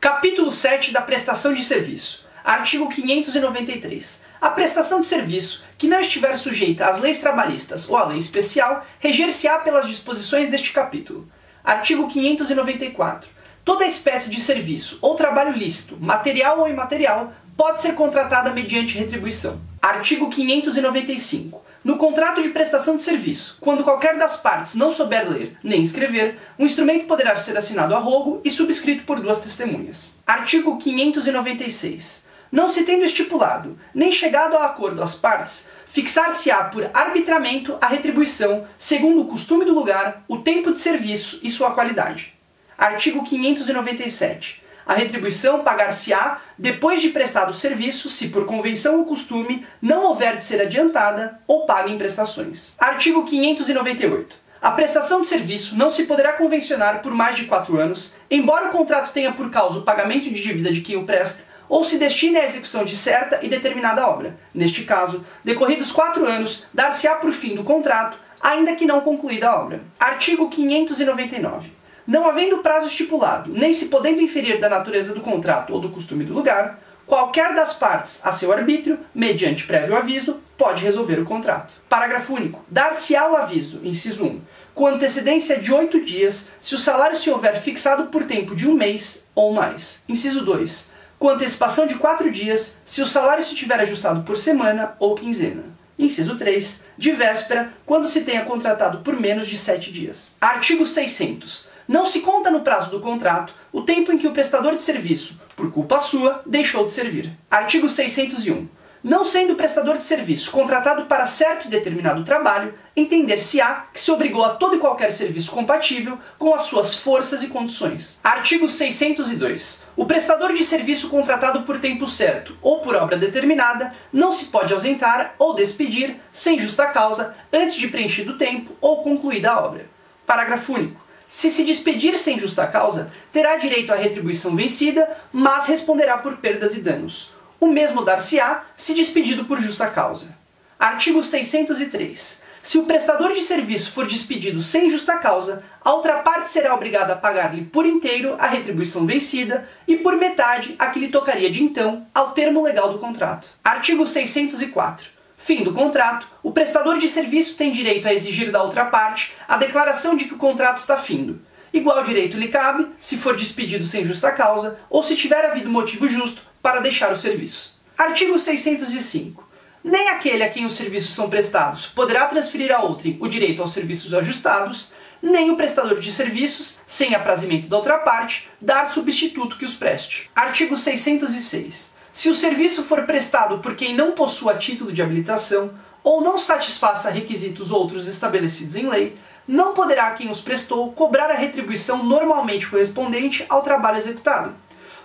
Capítulo 7 da prestação de serviço. Artigo 593. A prestação de serviço, que não estiver sujeita às leis trabalhistas ou à lei especial, reger-se-á pelas disposições deste capítulo. Artigo 594. Toda espécie de serviço ou trabalho lícito, material ou imaterial, pode ser contratada mediante retribuição. Artigo 595. No contrato de prestação de serviço, quando qualquer das partes não souber ler nem escrever, um instrumento poderá ser assinado a rogo e subscrito por duas testemunhas. Artigo 596. Não se tendo estipulado, nem chegado a acordo as partes, fixar-se-á por arbitramento a retribuição, segundo o costume do lugar, o tempo de serviço e sua qualidade. Artigo 597. A retribuição pagar-se-á depois de prestado o serviço, se por convenção ou costume não houver de ser adiantada ou paga em prestações. Artigo 598. A prestação de serviço não se poderá convencionar por mais de 4 anos, embora o contrato tenha por causa o pagamento de dívida de quem o presta, ou se destine à execução de certa e determinada obra. Neste caso, decorridos 4 anos, dar-se-á por fim do contrato, ainda que não concluída a obra. Artigo 599. Não havendo prazo estipulado, nem se podendo inferir da natureza do contrato ou do costume do lugar, qualquer das partes, a seu arbítrio, mediante prévio aviso, pode resolver o contrato. Parágrafo único. Dar-se-á o aviso, inciso 1, com antecedência de 8 dias, se o salário se houver fixado por tempo de 1 mês ou mais. Inciso 2. Com antecipação de 4 dias, se o salário se tiver ajustado por semana ou quinzena. Inciso 3. De véspera, quando se tenha contratado por menos de 7 dias. Artigo 600. Não se conta no prazo do contrato o tempo em que o prestador de serviço, por culpa sua, deixou de servir. Artigo 601. Não sendo o prestador de serviço contratado para certo e determinado trabalho, entender-se-á que se obrigou a todo e qualquer serviço compatível com as suas forças e condições. Artigo 602. O prestador de serviço contratado por tempo certo ou por obra determinada não se pode ausentar ou despedir, sem justa causa, antes de preenchido o tempo ou concluída a obra. Parágrafo único. Se despedir sem justa causa, terá direito à retribuição vencida, mas responderá por perdas e danos. O mesmo dar-se-á se despedido por justa causa. Artigo 603. Se o prestador de serviço for despedido sem justa causa, a outra parte será obrigada a pagar-lhe por inteiro a retribuição vencida e por metade a que lhe tocaria de então ao termo legal do contrato. Artigo 604. Fim do contrato, o prestador de serviço tem direito a exigir da outra parte a declaração de que o contrato está findo. Igual direito lhe cabe se for despedido sem justa causa ou se tiver havido motivo justo para deixar o serviço. Artigo 605. Nem aquele a quem os serviços são prestados poderá transferir a outrem o direito aos serviços ajustados, nem o prestador de serviços, sem aprazimento da outra parte, dar substituto que os preste. Artigo 606. Se o serviço for prestado por quem não possua título de habilitação ou não satisfaça requisitos outros estabelecidos em lei, não poderá quem os prestou cobrar a retribuição normalmente correspondente ao trabalho executado.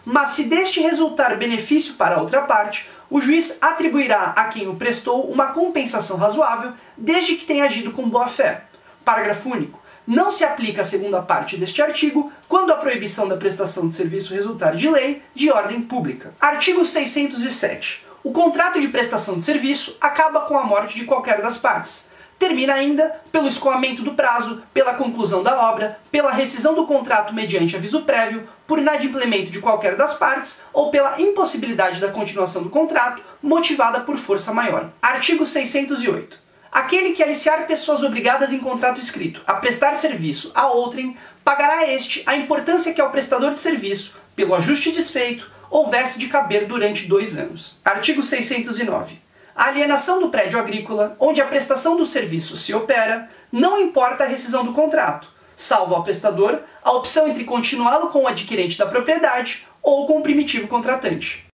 Mas se deste resultar benefício para a outra parte, o juiz atribuirá a quem o prestou uma compensação razoável, desde que tenha agido com boa-fé. Parágrafo único. Não se aplica a segunda parte deste artigo quando a proibição da prestação de serviço resultar de lei de ordem pública. Artigo 607. O contrato de prestação de serviço acaba com a morte de qualquer das partes. Termina ainda pelo escoamento do prazo, pela conclusão da obra, pela rescisão do contrato mediante aviso prévio, por inadimplemento de qualquer das partes ou pela impossibilidade da continuação do contrato motivada por força maior. Artigo 608. Aquele que aliciar pessoas obrigadas em contrato escrito a prestar serviço a outrem, pagará a este a importância que ao prestador de serviço, pelo ajuste desfeito, houvesse de caber durante 2 anos. Artigo 609. A alienação do prédio agrícola, onde a prestação do serviço se opera, não importa a rescisão do contrato, salvo ao prestador a opção entre continuá-lo com o adquirente da propriedade ou com o primitivo contratante.